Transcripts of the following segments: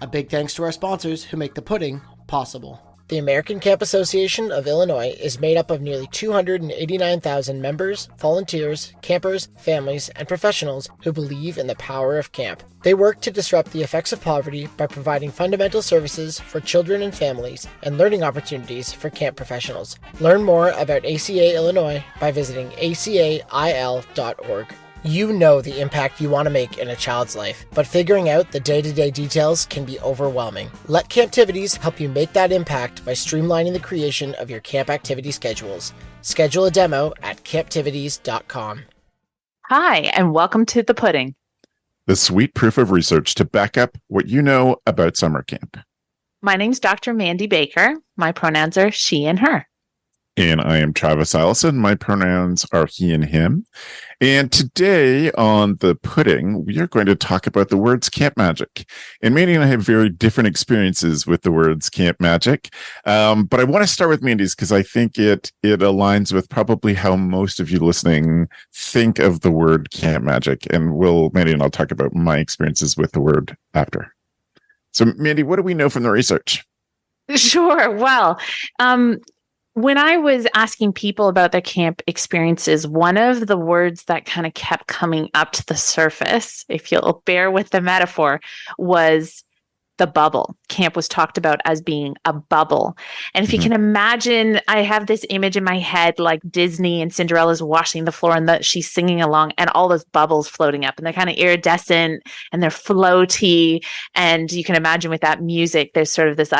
A big thanks to our sponsors who make the pudding possible. The American Camp Association of Illinois is made up of nearly 289,000 members, volunteers, campers, families, and professionals who believe in the power of camp. They work to disrupt the effects of poverty by providing fundamental services for children and families and learning opportunities for camp professionals. Learn more about ACA Illinois by visiting acail.org. You know the impact you want to make in a child's life, but figuring out the day-to-day details can be overwhelming. Let Camptivities help you make that impact by streamlining the creation of your camp activity schedules. Schedule a demo at camptivities.com. Hi, and welcome to The Pudding, the sweet proof of research to back up what you know about summer camp. My name's Dr. Mandi Baker. My pronouns are she and her. And I am Travis Allison. My pronouns are he and him. And today on The Pudding, we are going to talk about the words camp magic. And Mandi and I have very different experiences with the words camp magic. But I want to start with Mandi's because I think it aligns with probably how most of you listening think of the word camp magic. And Mandi and I'll talk about my experiences with the word after. So Mandi, what do we know from the research? Sure. Well, when I was asking people about their camp experiences, one of the words that kind of kept coming up to the surface, if you'll bear with the metaphor, was the bubble. Camp was talked about as being a bubble. And if you can imagine, I have this image in my head like Disney and Cinderella's washing the floor and she's singing along and all those bubbles floating up and they're kind of iridescent and they're floaty. And you can imagine with that music, there's sort of this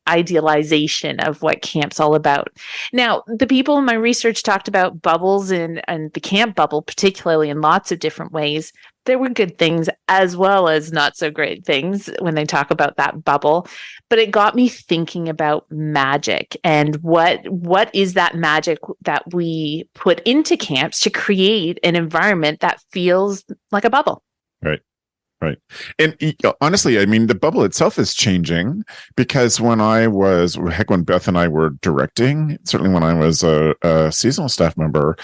idealization of what camp's all about. Now, the people in my research talked about bubbles and the camp bubble, particularly in lots of different ways. There were good things as well as not so great things when they talk about that bubble. But it got me thinking about magic and what is that magic that we put into camps to create an environment that feels like a bubble. Right. And honestly, I mean, the bubble itself is changing because when Beth and I were directing, certainly when I was a seasonal staff member,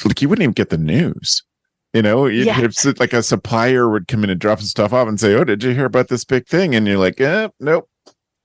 like you wouldn't even get the news. It's like a supplier would come in and drop some stuff off and say, "Oh, did you hear about this big thing?" And you're like, nope.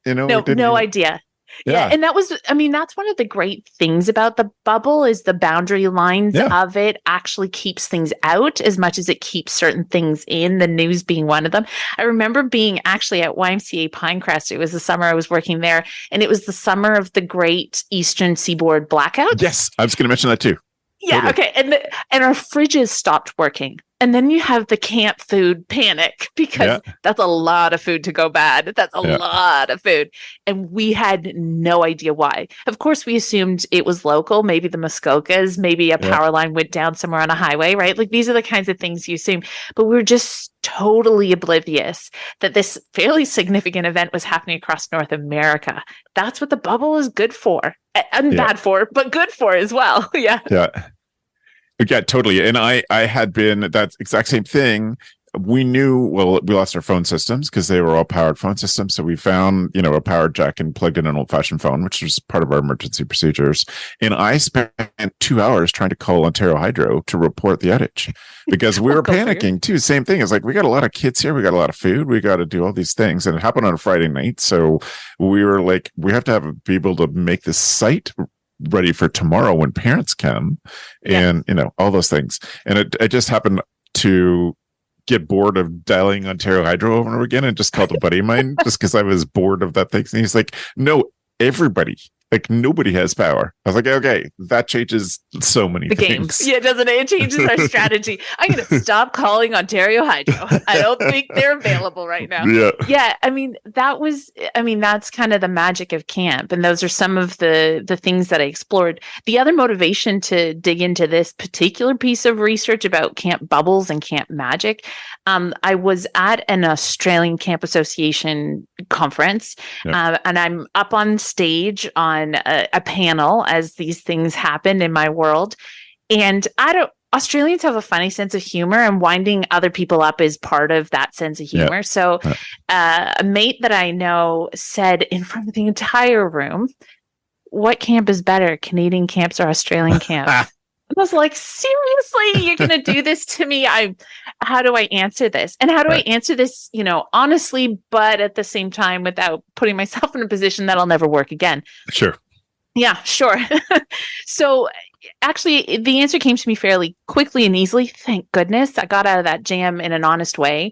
No idea. Yeah. And that's one of the great things about the bubble is the boundary lines of it actually keeps things out as much as it keeps certain things in, the news being one of them. I remember being actually at YMCA Pinecrest. It was the summer I was working there, and it was the summer of the Great Eastern Seaboard blackout. Yes, I was going to mention that too. Yeah, totally. Okay. And our fridges stopped working. And then you have the camp food panic because that's a lot of food to go bad. That's a lot of food. And we had no idea why. Of course, we assumed it was local, maybe the Muskokas, maybe a power line went down somewhere on a highway, right? Like these are the kinds of things you assume. But we were just totally oblivious that this fairly significant event was happening across North America. That's what the bubble is good for. And bad for, but good for as well. Yeah, totally. And I had been that exact same thing. We knew, we lost our phone systems because they were all powered phone systems. So we found, a power jack and plugged in an old fashioned phone, which was part of our emergency procedures. And I spent 2 hours trying to call Ontario Hydro to report the outage because we were panicking too. Same thing. It's like, we got a lot of kids here. We got a lot of food. We got to do all these things. And it happened on a Friday night. So we were like, we have to be able to make this site ready for tomorrow when parents come and, all those things. And I just happened to get bored of dialing Ontario Hydro over and over again and just called a buddy of mine just because I was bored of that thing. And he's like, no, everybody, like nobody has power. I was like, okay, that changes so many things. Game. Yeah, doesn't it? It changes our strategy. I'm going to stop calling Ontario Hydro. I don't think they're available right now. Yeah. That's kind of the magic of camp. And those are some of the things that I explored. The other motivation to dig into this particular piece of research about camp bubbles and camp magic, I was at an Australian Camp Association conference, and I'm up on stage on a panel as these things happen in my world. And Australians have a funny sense of humor, and winding other people up is part of that sense of humor. So a mate that I know said in front of the entire room, "What camp is better, Canadian camps or Australian camps?" was like, seriously, you're going to do this to me? How do I answer this? And how do I answer this, honestly, but at the same time, without putting myself in a position that'll never work again? Sure. Yeah, sure. So actually, the answer came to me fairly quickly and easily. Thank goodness. I got out of that jam in an honest way.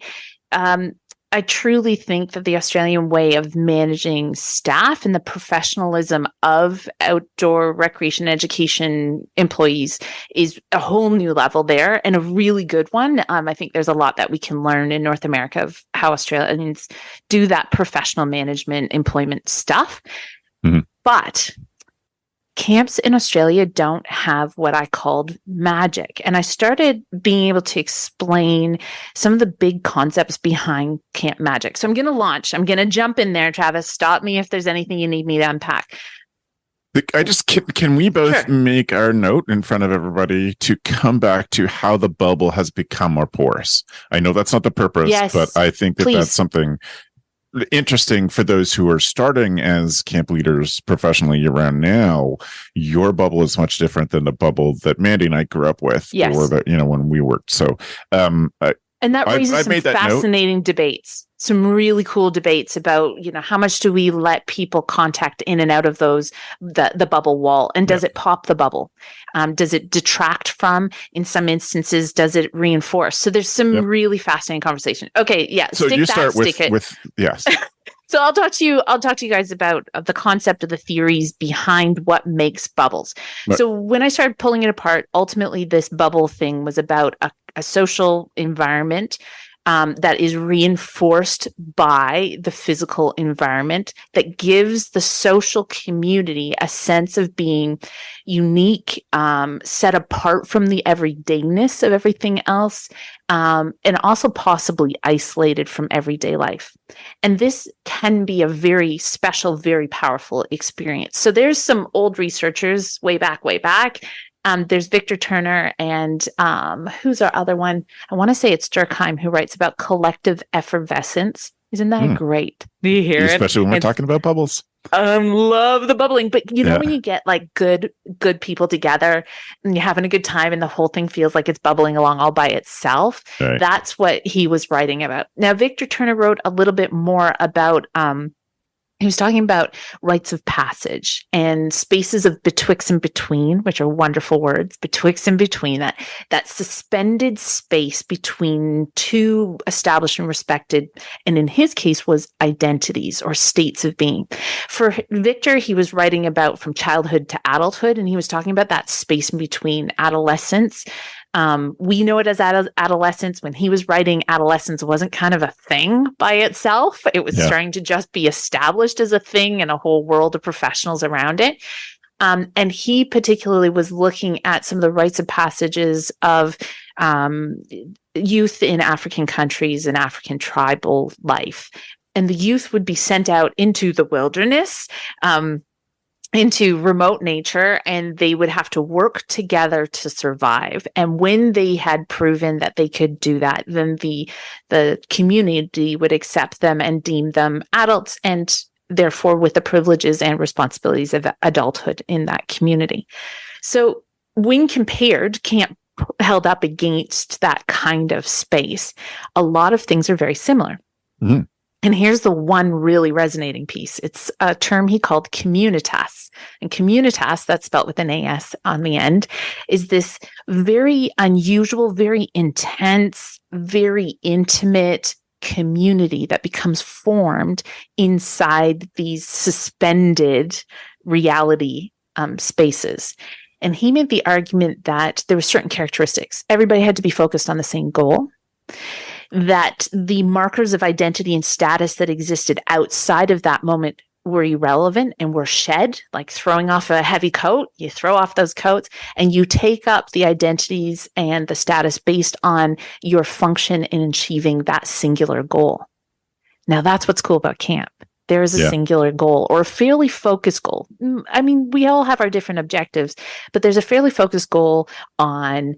I truly think that the Australian way of managing staff and the professionalism of outdoor recreation education employees is a whole new level there, and a really good one. I think there's a lot that we can learn in North America of how Australians do that professional management employment stuff. Mm-hmm. But camps in Australia don't have what I called magic. And I started being able to explain some of the big concepts behind camp magic. So I'm going to jump in there, Travis. Stop me if there's anything you need me to unpack. Can we both make our note in front of everybody to come back to how the bubble has become more porous? I know that's not the purpose, but I think that that's something interesting for those who are starting as camp leaders professionally year round now. Your bubble is much different than the bubble that Mandi and I grew up with, or that, when we worked. So, and that raises some fascinating debates, some really cool debates about, how much do we let people contact in and out of the bubble wall? And does it pop the bubble? Does it detract from? In some instances, does it reinforce? So there's some really fascinating conversation. Okay. Yeah. So you start with yes. So I'll talk to you guys about the concept of the theories behind what makes bubbles. Right. So when I started pulling it apart, ultimately this bubble thing was about a social environment that is reinforced by the physical environment, that gives the social community a sense of being unique, set apart from the everydayness of everything else, and also possibly isolated from everyday life. And this can be a very special, very powerful experience. So there's some old researchers way back. There's Victor Turner and who's our other one? I want to say it's Durkheim, who writes about collective effervescence. Isn't that great? Do you hear it? Especially when we're talking about bubbles. Love the bubbling. But when you get like good people together and you're having a good time and the whole thing feels like it's bubbling along all by itself, that's what he was writing about. Now, Victor Turner wrote a little bit more about he was talking about rites of passage and spaces of betwixt and between, which are wonderful words, betwixt and between, that suspended space between two established and respected, and in his case was identities or states of being. For Victor, he was writing about from childhood to adulthood, and he was talking about that space in between adolescence. We know it as adolescence. When he was writing, adolescence wasn't kind of a thing by itself. It was starting to just be established as a thing and a whole world of professionals around it. And he particularly was looking at some of the rites of passages of youth in African countries and African tribal life. And the youth would be sent out into the wilderness, into remote nature, and they would have to work together to survive. And when they had proven that they could do that, then the community would accept them and deem them adults, and therefore with the privileges and responsibilities of adulthood in that community. So when compared, camp held up against that kind of space, a lot of things are very similar. Mm-hmm. And here's the one really resonating piece. It's a term he called communitas. And communitas, that's spelled with an AS on the end, is this very unusual, very intense, very intimate community that becomes formed inside these suspended reality spaces. And he made the argument that there were certain characteristics. Everybody had to be focused on the same goal, that the markers of identity and status that existed outside of that moment were irrelevant and were shed, like throwing off a heavy coat. You throw off those coats and you take up the identities and the status based on your function in achieving that singular goal. Now, that's what's cool about camp. There is a singular goal, or a fairly focused goal. I mean, we all have our different objectives, but there's a fairly focused goal on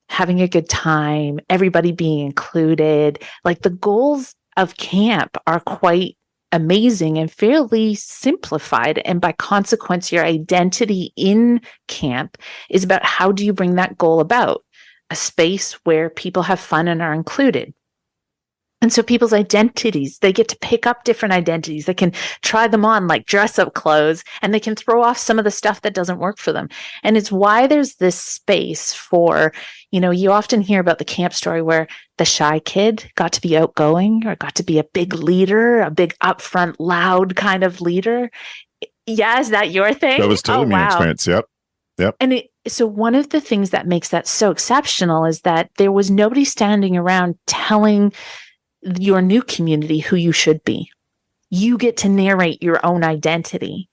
having a good time, everybody being included. Like, the goals of camp are quite amazing and fairly simplified. And by consequence, your identity in camp is about how do you bring that goal about? A space where people have fun and are included. And so people's identities, they get to pick up different identities. They can try them on like dress up clothes, and they can throw off some of the stuff that doesn't work for them. And it's why there's this space for, you often hear about the camp story where the shy kid got to be outgoing or got to be a big leader, a big upfront, loud kind of leader. Yeah, is that your thing? That was totally my experience. Yep. And so one of the things that makes that so exceptional is that there was nobody standing around telling your new community who you should be. You get to narrate your own identity.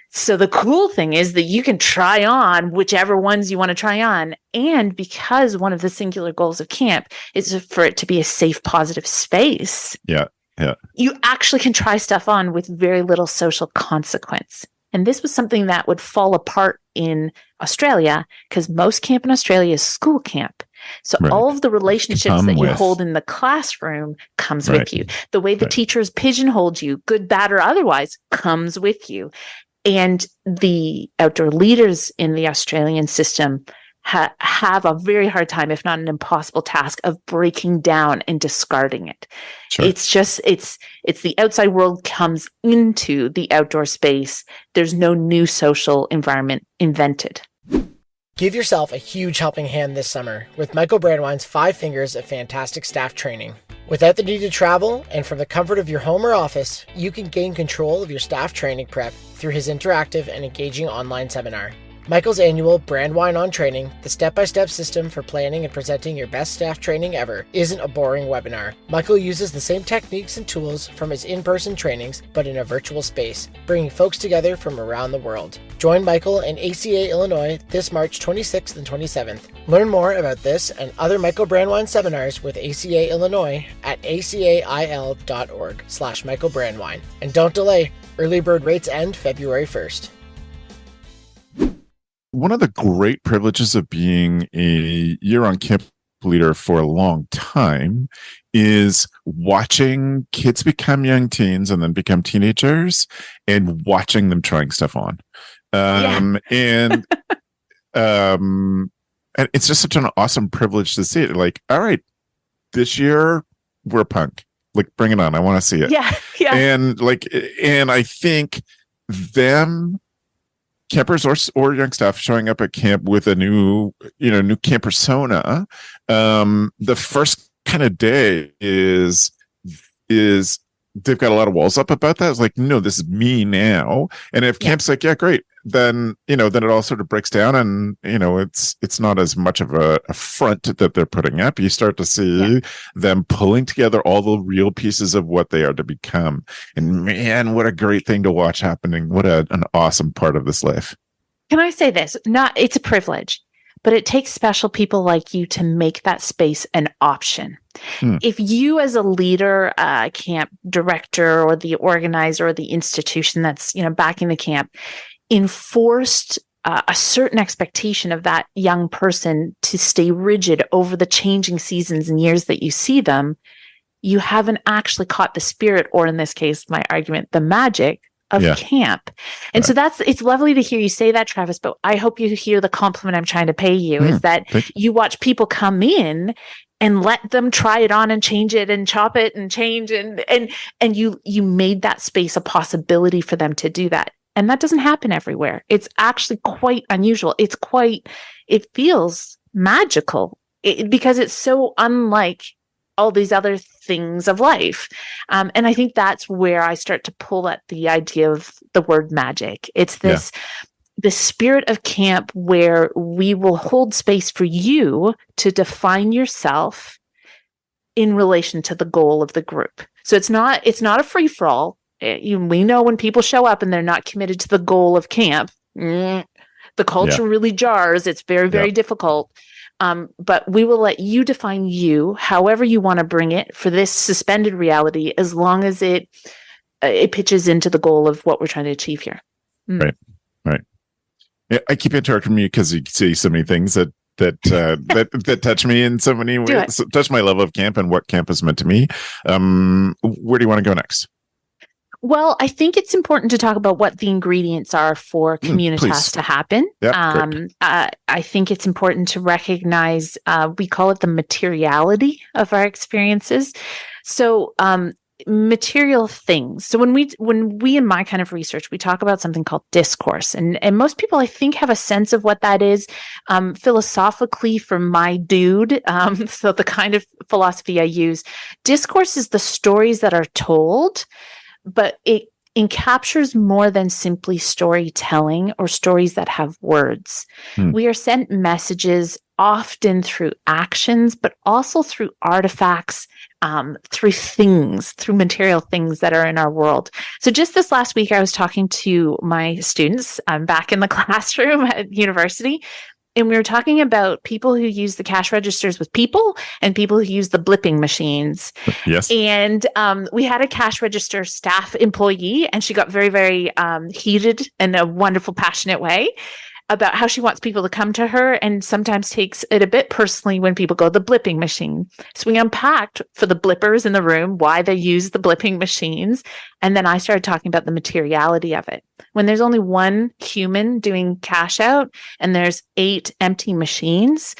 So the cool thing is that you can try on whichever ones you want to try on. And because one of the singular goals of camp is for it to be a safe, positive space. Yeah. You actually can try stuff on with very little social consequence. And this was something that would fall apart in Australia because most camp in Australia is school camp. So all of the relationships that you hold in the classroom comes with you. The way the teachers pigeonholed you, good, bad, or otherwise, comes with you. And the outdoor leaders in the Australian system have a very hard time, if not an impossible task, of breaking down and discarding it. Sure. It's the outside world comes into the outdoor space. There's no new social environment invented. Give yourself a huge helping hand this summer with Michael Brandine's 5 Fingers of Fantastic Staff Training. Without the need to travel and from the comfort of your home or office, you can gain control of your staff training prep through his interactive and engaging online seminar. Michael's annual Brandwine on Training, the step-by-step system for planning and presenting your best staff training ever, isn't a boring webinar. Michael uses the same techniques and tools from his in-person trainings, but in a virtual space, bringing folks together from around the world. Join Michael in ACA, Illinois this March 26th and 27th. Learn more about this and other Michael Brandwine seminars with ACA, Illinois at acail.org/Michael Brandwine. And don't delay, early bird rates end February 1st. One of the great privileges of being a year-round camp leader for a long time is watching kids become young teens and then become teenagers and watching them trying stuff on. And it's just such an awesome privilege to see it. Like, all right, this year we're punk. Like, bring it on. I want to see it. Yeah. And I think them, campers or young staff showing up at camp with a new camp persona. The first kind of day is they've got a lot of walls up about that. It's like, no, this is me now. And if camp's like, yeah, great, then it all sort of breaks down, and it's not as much of a front that they're putting up. You start to see them pulling together all the real pieces of what they are to become. And man, what a great thing to watch happening. What an awesome part of this life. Can I say this? It's a privilege, but it takes special people like you to make that space an option. If you as a leader, camp director, or the organizer, or the institution that's backing the camp, enforced a certain expectation of that young person to stay rigid over the changing seasons and years that you see them, you haven't actually caught the spirit, or in this case, my argument, the magic of camp. And so it's lovely to hear you say that, Travis, but I hope you hear the compliment I'm trying to pay you, is that you watch people come in and let them try it on and change it and chop it and change, and you made that space a possibility for them to do that. And that doesn't happen everywhere. It's actually quite unusual. It feels magical because it's so unlike all these other things of life. And I think that's where I start to pull at the idea of the word magic. It's the spirit of camp where we will hold space for you to define yourself in relation to the goal of the group. So it's not a free for all. We know when people show up and they're not committed to the goal of camp, the culture really jars. It's very, very difficult. But we will let you define you however you want to bring it for this suspended reality, as long as it pitches into the goal of what we're trying to achieve here. Right. Yeah, I keep interrupting you because you see so many things that touch me in so many ways, touch my love of camp and what camp has meant to me. Where do you want to go next? Well, I think it's important to talk about what the ingredients are for communitas please. to happen. Yeah, great. I think it's important to recognize, we call it the materiality of our experiences. So, material things. So when we in my kind of research, we talk about something called discourse, and most people I think have a sense of what that is. Philosophically, for my dude, so the kind of philosophy I use, discourse is the stories that are told, but it encaptures more than simply storytelling or stories that have words. We are sent messages often through actions, but also through artifacts, through things, through material things that are in our world. So just this last week, I was talking to my students. I'm back in the classroom at university. And we were talking about people who use the cash registers with people and people who use the blipping machines. Yes. And we had a cash register staff employee, and she got very, very heated in a wonderful, passionate way about how she wants people to come to her, and sometimes takes it a bit personally when people go to the blipping machine. So we unpacked for the blippers in the room why they use the blipping machines. And then I started talking about the materiality of it. When there's only one human doing cash out and there's 8 empty machines,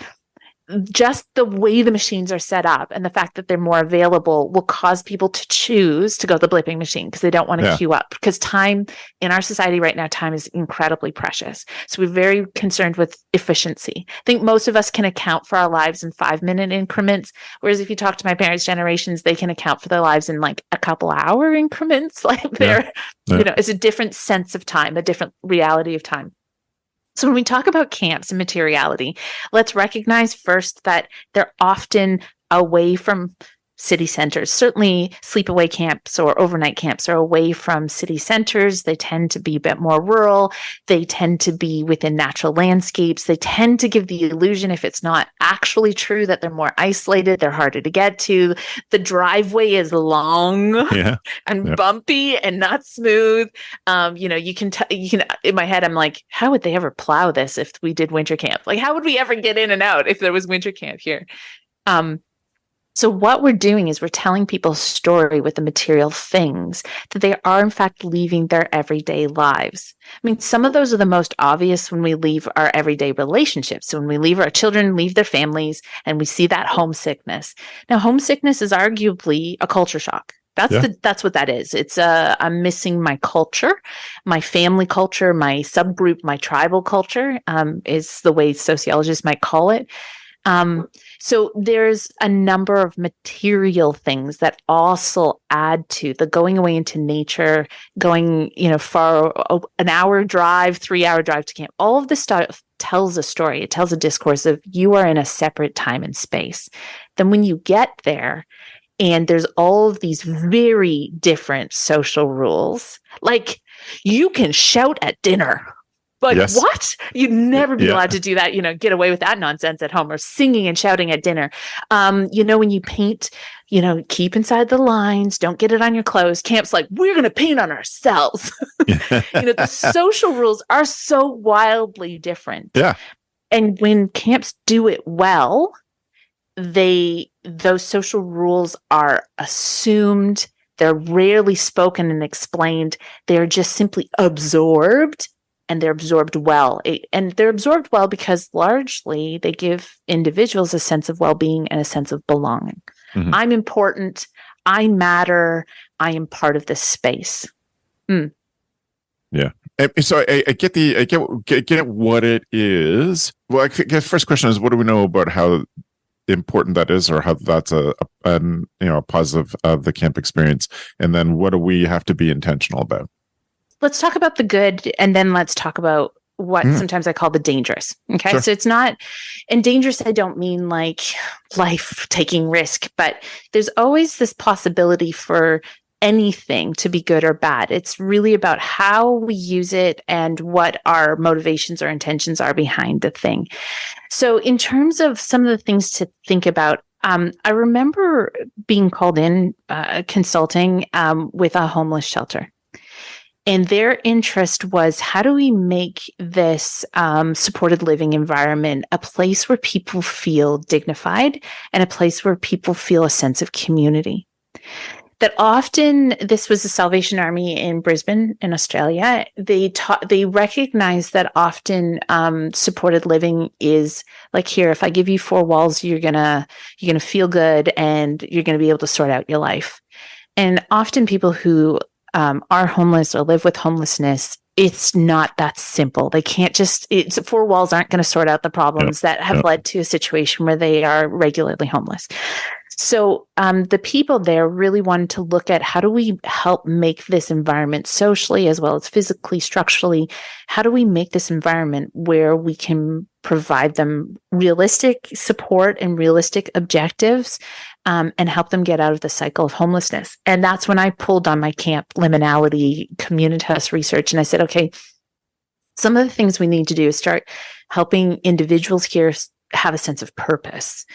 just the way the machines are set up and the fact that they're more available will cause people to choose to go to the blipping machine because they don't want to queue up. Because time in our society right now, time is incredibly precious. So we're very concerned with efficiency. I think most of us can account for our lives in 5-minute increments. Whereas if you talk to my parents' generations, they can account for their lives in like a couple hour increments. Like it's a different sense of time, a different reality of time. So when we talk about camps and materiality, let's recognize first that they're often away from city centers. Certainly sleepaway camps or overnight camps are away from city centers. They tend to be a bit more rural. They tend to be within natural landscapes. They tend to give the illusion, if it's not actually true, that they're more isolated. They're harder to get to. The driveway is long and bumpy and not smooth. You can in my head, I'm like, how would they ever plow this if we did winter camp? Like, how would we ever get in and out if there was winter camp here? So what we're doing is we're telling people a story with the material things that they are in fact leaving their everyday lives. I mean, some of those are the most obvious when we leave our everyday relationships. So when we leave our children, leave their families, and we see that homesickness. Now, homesickness is arguably a culture shock. That's what that is. It's I'm missing my culture, my family culture, my subgroup, my tribal culture, is the way sociologists might call it. So there's a number of material things that also add to the going away into nature, going, far, an hour drive, 3-hour drive to camp. All of this stuff tells a story. It tells a discourse of you are in a separate time and space. Then when you get there, and there's all of these very different social rules, like you can shout at dinner. But what? You'd never be allowed to do that, get away with that nonsense at home, or singing and shouting at dinner. When you paint, keep inside the lines, don't get it on your clothes. Camp's like, we're going to paint on ourselves. The social rules are so wildly different. Yeah. And when camps do it well, those social rules are assumed. They're rarely spoken and explained. They're just simply absorbed. And they're absorbed well. And they're absorbed well because largely they give individuals a sense of well-being and a sense of belonging. Mm-hmm. I'm important. I matter. I am part of this space. Yeah. So I get what it is. Well, I guess the first question is, what do we know about how important that is, or how that's a positive of the camp experience? And then what do we have to be intentional about? Let's talk about the good, and then let's talk about what sometimes I call the dangerous. Okay. Sure. So it's not, and dangerous, I don't mean like life taking risk, but there's always this possibility for anything to be good or bad. It's really about how we use it and what our motivations or intentions are behind the thing. So in terms of some of the things to think about, I remember being called in consulting with a homeless shelter. And their interest was, how do we make this supported living environment a place where people feel dignified and a place where people feel a sense of community? that often, this was the Salvation Army in Brisbane in Australia. They recognize that often supported living is like, here, if I give you 4 walls, you're gonna feel good and you're gonna be able to sort out your life. And often people who are homeless or live with homelessness, it's not that simple. They can't just, 4 walls aren't going to sort out the problems that have led to a situation where they are regularly homeless. So the people there really wanted to look at, how do we help make this environment socially as well as physically, structurally? How do we make this environment where we can provide them realistic support and realistic objectives, and help them get out of the cycle of homelessness? And that's when I pulled on my camp liminality communitas research. And I said, okay, some of the things we need to do is start helping individuals here have a sense of purpose,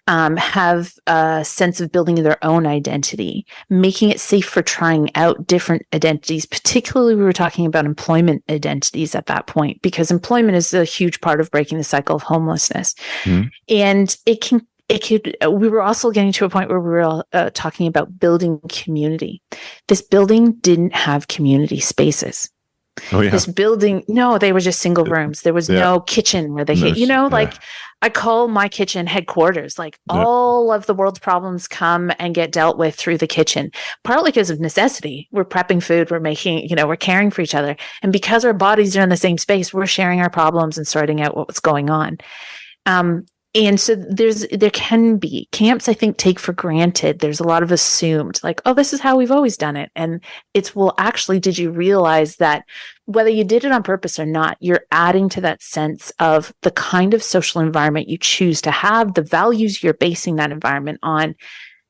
have a sense of building their own identity, making it safe for trying out different identities. Particularly, we were talking about employment identities at that point, because employment is a huge part of breaking the cycle of homelessness. And we were also getting to a point where we were talking about building community. This building didn't have community spaces. Oh, yeah. This building, no, they were just single rooms. There was no kitchen where they, like, I call my kitchen headquarters. Like, all of the world's problems come and get dealt with through the kitchen, partly because of necessity. We're prepping food, we're making, we're caring for each other. And because our bodies are in the same space, we're sharing our problems and sorting out what's going on. And so there can be camps, I think, take for granted. There's a lot of assumed, like, oh, this is how we've always done it. And it's, well, actually, did you realize that whether you did it on purpose or not, you're adding to that sense of the kind of social environment you choose to have, the values you're basing that environment on.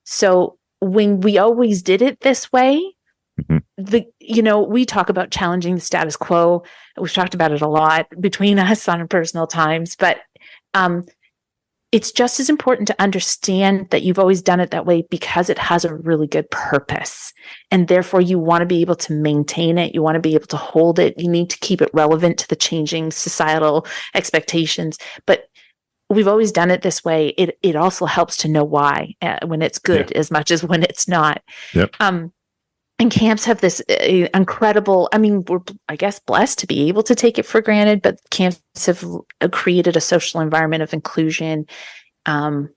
So when we always did it this way, we talk about challenging the status quo. We've talked about it a lot between us on personal times, but it's just as important to understand that you've always done it that way because it has a really good purpose. And therefore, you want to be able to maintain it. You want to be able to hold it. You need to keep it relevant to the changing societal expectations. But we've always done it this way. It also helps to know why when it's good as much as when it's not. And camps have this incredible, we're, I guess, blessed to be able to take it for granted, but camps have created a social environment of inclusion that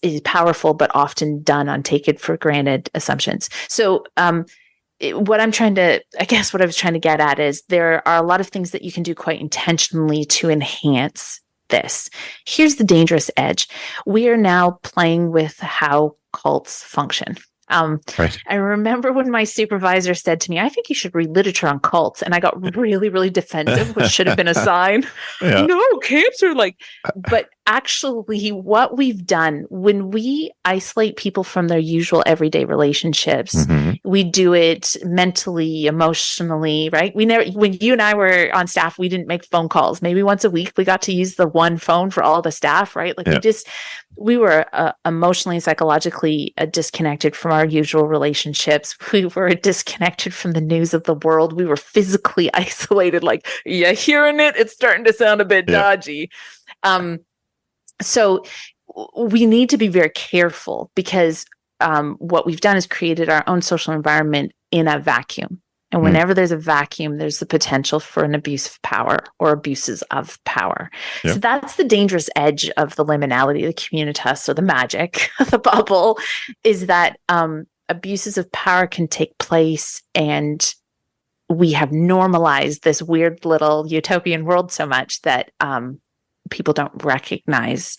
is powerful, but often done on take it for granted assumptions. So what I was trying to get at is there are a lot of things that you can do quite intentionally to enhance this. Here's the dangerous edge. We are now playing with how cults function. Right. I remember when my supervisor said to me, I think you should read literature on cults. And I got really, really defensive, which should have been a sign. No, camps are like, but actually what we've done when we isolate people from their usual everyday relationships, we do it mentally, emotionally, right? When you and I were on staff, we didn't make phone calls. Maybe once a week, we got to use the one phone for all the staff, right? Like we were emotionally and psychologically disconnected from our usual relationships. We were disconnected from the news of the world. We were physically isolated. Like, you hearing it? It's starting to sound a bit dodgy. So we need to be very careful because what we've done is created our own social environment in a vacuum. And whenever there's a vacuum, there's the potential for an abuse of power or abuses of power. So that's the dangerous edge of the liminality, the communitas, or the magic, the bubble, is that abuses of power can take place, and we have normalized this weird little utopian world so much that people don't recognize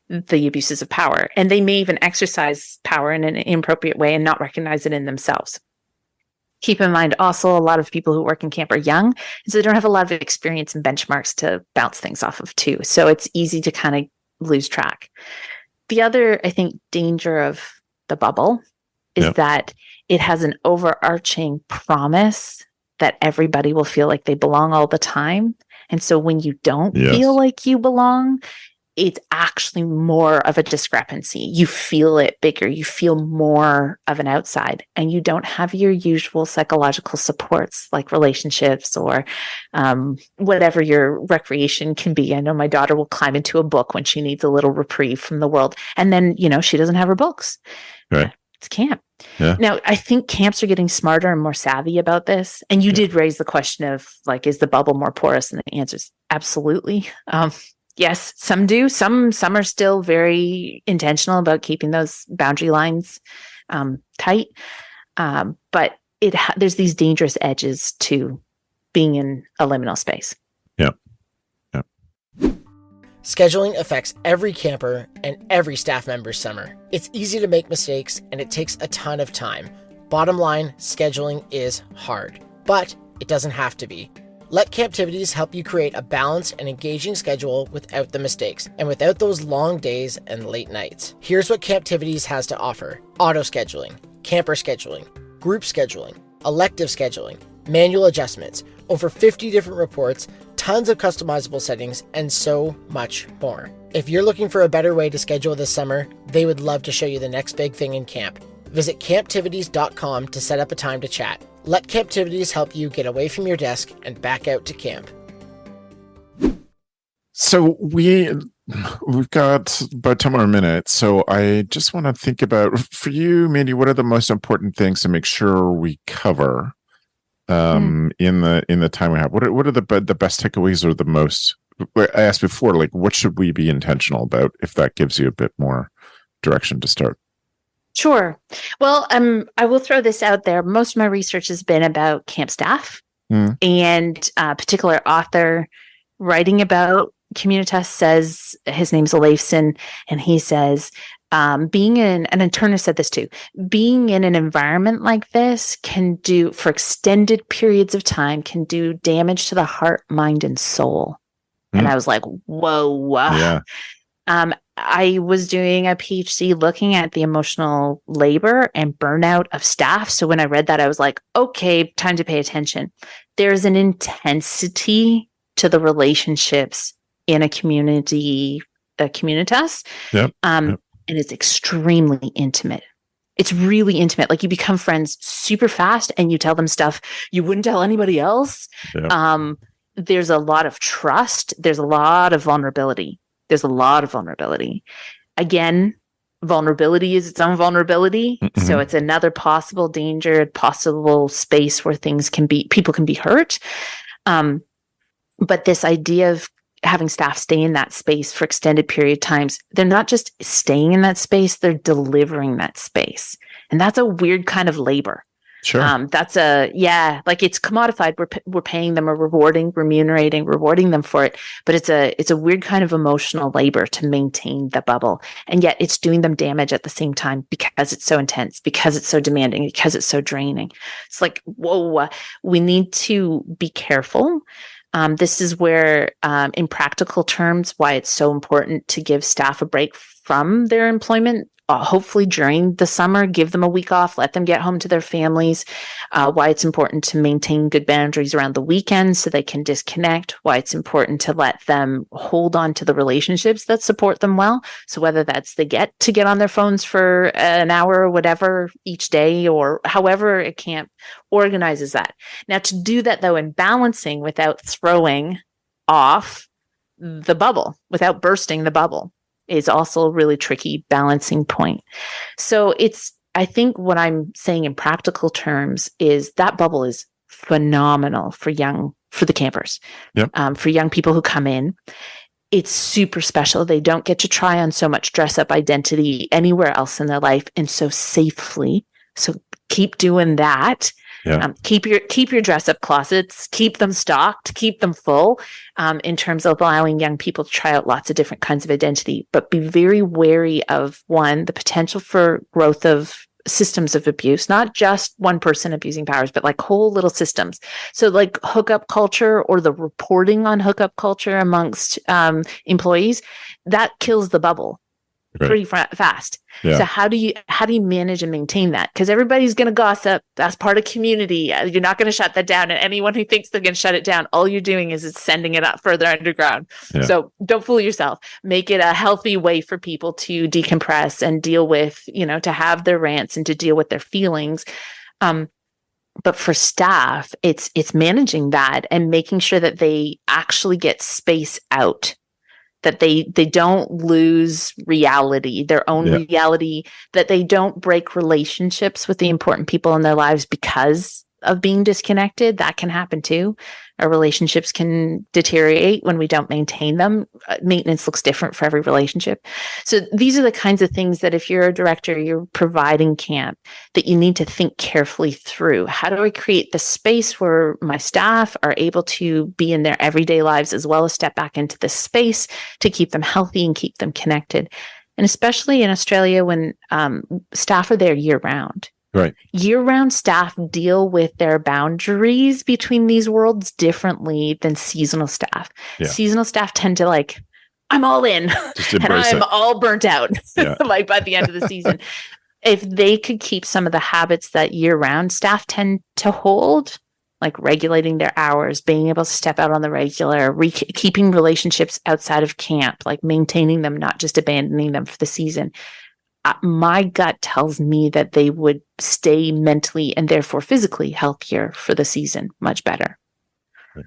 the abuses of power. And they may even exercise power in an inappropriate way and not recognize it in themselves. Keep in mind also, a lot of people who work in camp are young, and so they don't have a lot of experience and benchmarks to bounce things off of too. So it's easy to kind of lose track. The other, I think, danger of the bubble is that it has an overarching promise that everybody will feel like they belong all the time. And so when you don't feel like you belong, it's actually more of a discrepancy. You feel it bigger. You feel more of an outside, and you don't have your usual psychological supports like relationships or whatever your recreation can be. I know my daughter will climb into a book when she needs a little reprieve from the world, and then, she doesn't have her books. Right. It's camp. Yeah. Now, I think camps are getting smarter and more savvy about this. And you did raise the question of like, is the bubble more porous? And the answer is absolutely. Yes, some do. Some are still very intentional about keeping those boundary lines tight. But there's these dangerous edges to being in a liminal space. Yeah. Scheduling affects every camper and every staff member's summer. It's easy to make mistakes and it takes a ton of time. Bottom line, scheduling is hard, but it doesn't have to be. Let Camptivities help you create a balanced and engaging schedule without the mistakes and without those long days and late nights. Here's what Camptivities has to offer: auto scheduling, camper scheduling, group scheduling, elective scheduling, manual adjustments, over 50 different reports, tons of customizable settings, and so much more. If you're looking for a better way to schedule this summer, they would love to show you the next big thing in camp. Visit camptivities.com to set up a time to chat. Let Camptivities help you get away from your desk and back out to camp. So we've got about 10 more minutes. So I just want to think about, for you, Mandi, what are the most important things to make sure we cover in the time we have? What are the best takeaways, or the most, I asked before, like, what should we be intentional about, if that gives you a bit more direction to start? Sure. Well, I will throw this out there. Most of my research has been about camp staff, and a particular author writing about Communitas says, his name's Leifson, and he says, being in, and Turner said this too, being in an environment like this can do, for extended periods of time, can do damage to the heart, mind, and soul. And I was like, whoa. Yeah. I was doing a PhD looking at the emotional labor and burnout of staff. So when I read that, I was like, okay, time to pay attention. There's an intensity to the relationships in a community, a communitas. And it's extremely intimate. It's really intimate. Like, you become friends super fast and you tell them stuff you wouldn't tell anybody else. There's a lot of trust. There's a lot of vulnerability. Again, vulnerability is its own vulnerability. So it's another possible danger, possible space where people can be hurt. But this idea of having staff stay in that space for extended period of times, they're not just staying in that space, they're delivering that space. And that's a weird kind of labor. Sure. That's like, it's commodified. We're paying them or rewarding them for it. But it's a weird kind of emotional labor to maintain the bubble. And yet it's doing them damage at the same time, because it's so intense, because it's so demanding, because it's so draining. It's like, whoa, we need to be careful. This is where, in practical terms, why it's so important to give staff a break from their employment. Hopefully during the summer, give them a week off, let them get home to their families. Why it's important to maintain good boundaries around the weekends so they can disconnect. Why it's important to let them hold on to the relationships that support them well. So whether that's they get on their phones for an hour or whatever each day, or however a camp organizes that. Now, to do that, though, in balancing without throwing off the bubble, without bursting the bubble, is also a really tricky balancing point. So I think what I'm saying in practical terms is that bubble is phenomenal for the campers, for young people who come in. It's super special. They don't get to try on so much dress up identity anywhere else in their life, and so safely. So keep doing that. Keep your dress up closets, keep them stocked, keep them full, in terms of allowing young people to try out lots of different kinds of identity, but be very wary of, one, the potential for growth of systems of abuse, not just one person abusing powers, but like whole little systems. So like hookup culture, or the reporting on hookup culture amongst employees, that kills the bubble pretty fast. So how do you manage and maintain that? Because everybody's going to gossip. That's part of community. You're not going to shut that down. And anyone who thinks they're going to shut it down, all you're doing is sending it up further underground. So don't fool yourself. Make it a healthy way for people to decompress and deal with, to have their rants and to deal with their feelings. But for staff, it's managing that and making sure that they actually get space out that they don't lose reality, their own reality, that they don't break relationships with the important people in their lives because of being disconnected. That can happen too. Our relationships can deteriorate when we don't maintain them. Maintenance looks different for every relationship. So these are the kinds of things that if you're a director, you're providing camp, that you need to think carefully through. How do I create the space where my staff are able to be in their everyday lives, as well as step back into the space to keep them healthy and keep them connected? And especially in Australia, when staff are there year round. Right. Year-round staff deal with their boundaries between these worlds differently than seasonal staff. Yeah. Seasonal staff tend to like, I'm all in and I'm all burnt out like by the end of the season. If they could keep some of the habits that year-round staff tend to hold, like regulating their hours, being able to step out on the regular, keeping relationships outside of camp, like maintaining them, not just abandoning them for the season, my gut tells me that they would stay mentally and therefore physically healthier for the season much better. Right.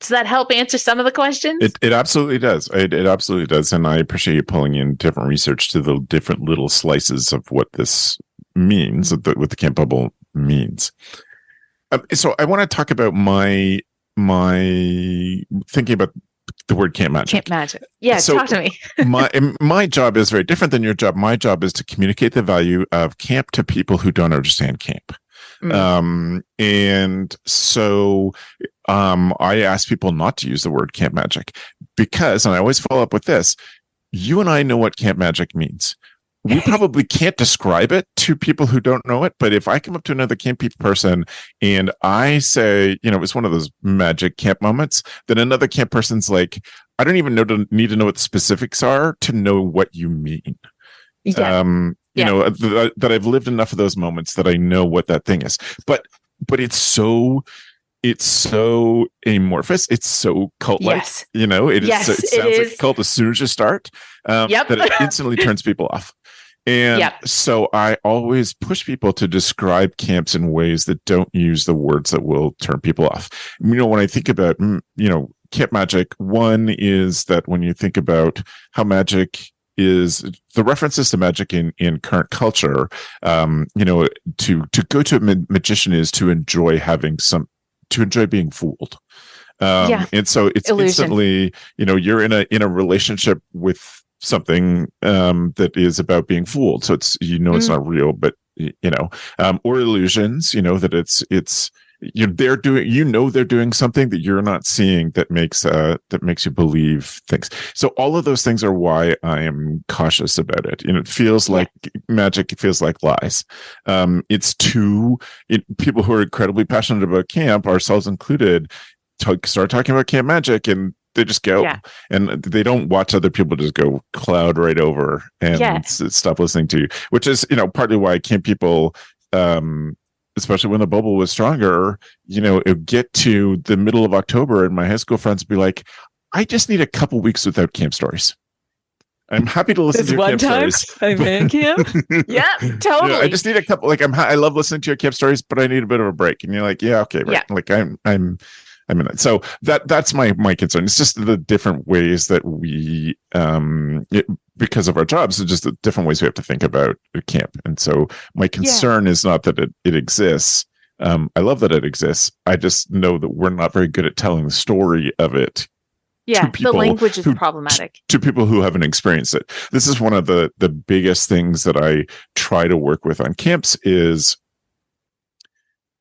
Does that help answer some of the questions? It absolutely does. It absolutely does. And I appreciate you pulling in different research to the different little slices of what this means, what the camp bubble means. So I want to talk about my thinking about the word camp magic. Camp magic. Yeah, so talk to me. my job is very different than your job. My job is to communicate the value of camp to people who don't understand camp. And so I ask people not to use the word camp magic because, and I always follow up with this, you and I know what camp magic means. We probably can't describe it to people who don't know it, but if I come up to another campy person and I say, it's one of those magic camp moments, then another camp person's like, I don't even need to know what the specifics are to know what you mean. Yeah. That I've lived enough of those moments that I know what that thing is. But it's so amorphous. It's so cult-like. Yes. It sounds like a cult as soon as you start. That it instantly turns people off. And so I always push people to describe camps in ways that don't use the words that will turn people off. When I think about, camp magic, one is that when you think about how magic is, the references to magic in current culture, to go to a magician is to enjoy being fooled. And so it's illusion. Instantly, you're in a relationship with something that is about being fooled. So it's it's not real, but or illusions. That it's they're doing something that you're not seeing that makes you believe things. So all of those things are why I am cautious about it. It feels like magic. It feels like lies. It's people who are incredibly passionate about camp, ourselves included, start talking about camp magic and they just go and they don't watch other people just go cloud right over and stop listening to you, which is, partly why camp people, especially when the bubble was stronger, it would get to the middle of October and my high school friends would be like, I just need a couple weeks without camp stories. I'm happy to listen to your camp stories. I'm in camp. Yeah, totally. I just need a couple, I love listening to your camp stories, but I need a bit of a break. And you're like, yeah, okay, right. Yeah. Like I'm in it. So that's my concern. It's just the different ways that we, because of our jobs, it's just the different ways we have to think about camp. And so my concern is not that it exists. I love that it exists. I just know that we're not very good at telling the story of it. Yeah, the language is problematic. To people who haven't experienced it. This is one of the biggest things that I try to work with on camps is,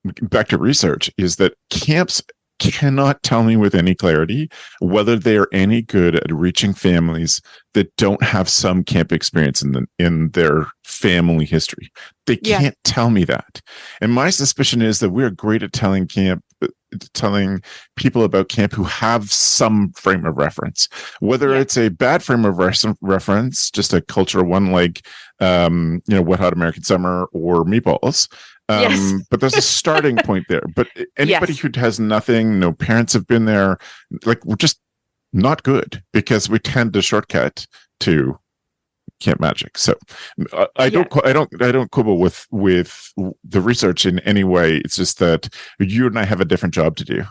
back to research, is that camps cannot tell me with any clarity whether they are any good at reaching families that don't have some camp experience in their family history. They can't tell me that. And my suspicion is that we're great at telling people about camp who have some frame of reference, whether it's a bad frame of reference, just a cultural one like, Wet Hot American Summer or Meatballs. But there's a starting point there. But anybody who has nothing, no parents have been there, we're just not good because we tend to shortcut to camp magic. So I don't quibble with the research in any way. It's just that you and I have a different job to do.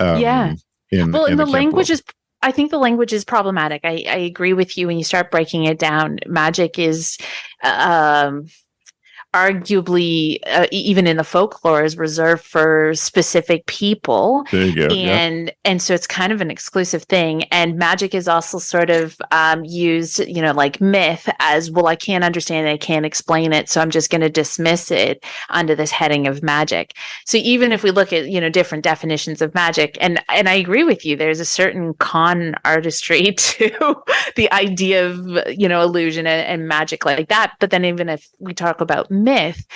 And the language is I think the language is problematic. I agree with you when you start breaking it down. Magic is arguably, even in the folklore, is reserved for specific people. There you go. And so it's kind of an exclusive thing. And magic is also sort of used, like myth as, well, I can't understand it, I can't explain it, so I'm just going to dismiss it under this heading of magic. So even if we look at, different definitions of magic, and I agree with you, there's a certain con artistry to the idea of, illusion and magic like that. But then even if we talk about myth,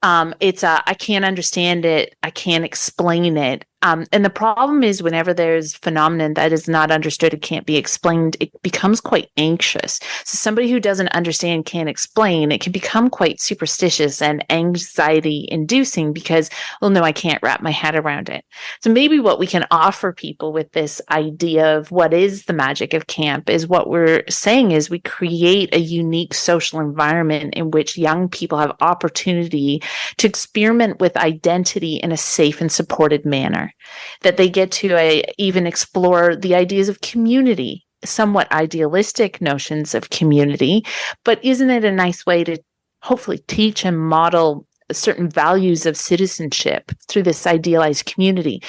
it's I can't understand it, I can't explain it. And the problem is, whenever there's phenomenon that is not understood, it can't be explained, it becomes quite anxious. So somebody who doesn't understand, can't explain, it can become quite superstitious and anxiety inducing because, well, no, I can't wrap my head around it. So maybe what we can offer people with this idea of what is the magic of camp is, what we're saying is, we create a unique social environment in which young people have opportunity to experiment with identity in a safe and supported manner. That they get to even explore the ideas of community, somewhat idealistic notions of community, but isn't it a nice way to hopefully teach and model certain values of citizenship through this idealized community?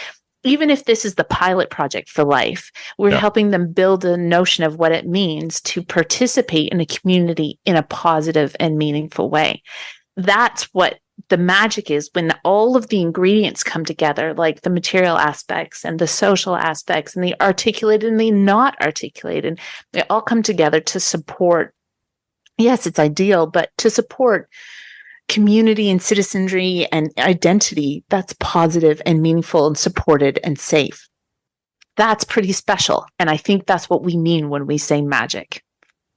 Even if this is the pilot project for life, we're helping them build a notion of what it means to participate in a community in a positive and meaningful way. That's what the magic is, when all of the ingredients come together, like the material aspects and the social aspects and the articulated and the not articulated, they all come together to support, yes, it's ideal, but to support community and citizenry and identity that's positive and meaningful and supported and safe. That's pretty special. And I think that's what we mean when we say magic.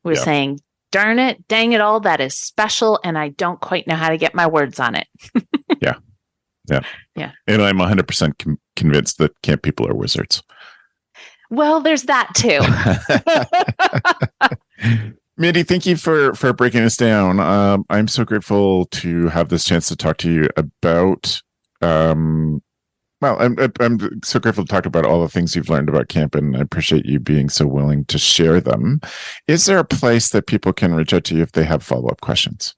We're saying, darn it, dang it all, that is special, and I don't quite know how to get my words on it. Yeah. And I'm 100% convinced that camp people are wizards. Well, there's that too. Mandi, thank you for breaking this down. I'm so grateful to have this chance to talk to you about I'm so grateful to talk about all the things you've learned about camp, and I appreciate you being so willing to share them. Is there a place that people can reach out to you if they have follow-up questions?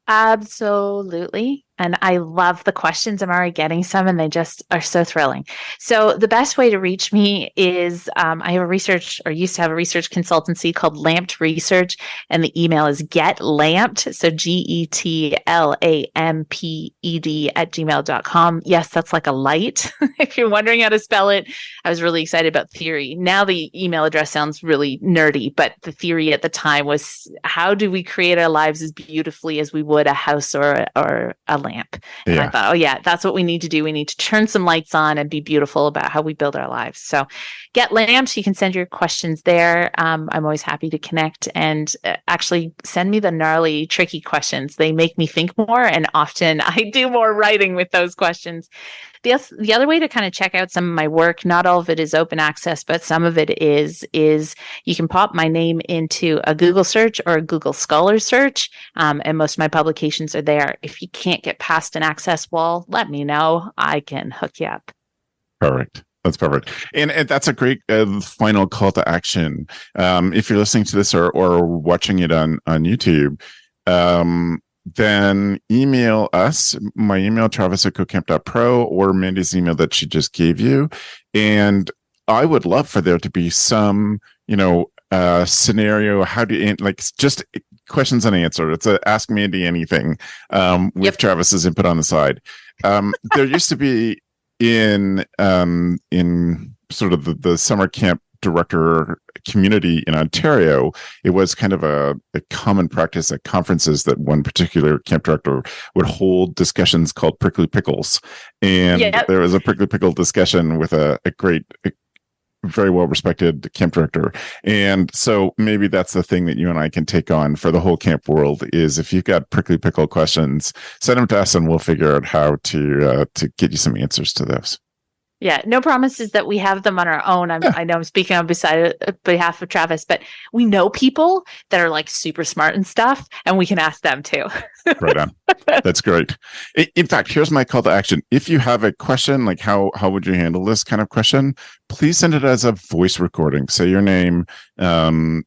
Absolutely. And I love the questions. I'm already getting some, and they just are so thrilling. So the best way to reach me is I have used to have a research consultancy called Lamped Research, and the email is getlamped, so GETLAMPED @gmail.com. Yes, that's like a light. If you're wondering how to spell it, I was really excited about theory. Now the email address sounds really nerdy, but the theory at the time was, how do we create our lives as beautifully as we would a house or a lamp? And I thought, that's what we need to do. We need to turn some lights on and be beautiful about how we build our lives. So get lamps. You can send your questions there. I'm always happy to connect, and actually send me the gnarly, tricky questions. They make me think more, and often I do more writing with those questions. The other way to kind of check out some of my work, not all of it is open access, but some of it is you can pop my name into a Google search or a Google Scholar search, and most of my publications are there. If you can't get past an access wall, let me know. I can hook you up. Perfect. That's perfect. And that's a great final call to action. If you're listening to this or watching it on YouTube, then email us. My email, travis@cocamp.pro, or Mandi's email that she just gave you. And I would love for there to be some, scenario. How do you, just questions unanswered. It's a Ask Mandi Anything with Travis's input on the side. There used to be in sort of the summer camp director community in Ontario, it was kind of a common practice at conferences that one particular camp director would hold discussions called Prickly Pickles. And there was a Prickly Pickle discussion with a great, very well-respected camp director. And so maybe that's the thing that you and I can take on for the whole camp world, is if you've got Prickly Pickle questions, send them to us and we'll figure out how to get you some answers to those. Yeah, no promises that we have them on our own. I know I'm speaking on behalf of Travis, but we know people that are like super smart and stuff, and we can ask them too. Right on. That's great. In fact, here's my call to action. If you have a question, like how would you handle this kind of question, please send it as a voice recording. Say your name, camp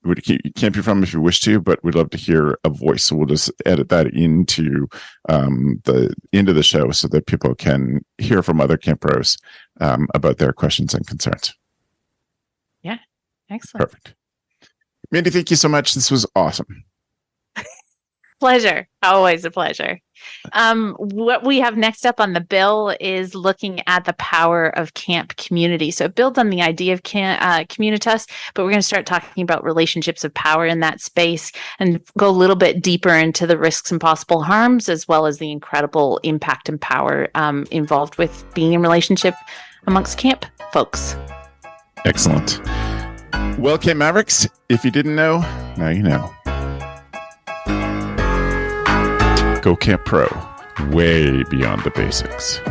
you're from if you wish to, but we'd love to hear a voice. So we'll just edit that into the show so that people can hear from other camp pros about their questions and concerns. Yeah, excellent. Perfect. Mandi, thank you so much. This was awesome. Pleasure. Always a pleasure. What we have next up on the bill is looking at the power of camp community. So it builds on the idea of communitas, but we're going to start talking about relationships of power in that space and go a little bit deeper into the risks and possible harms, as well as the incredible impact and power involved with being in relationship amongst camp folks. Excellent. Well, Camp Mavericks, if you didn't know, now you know. Go Camp Pro, way beyond the basics.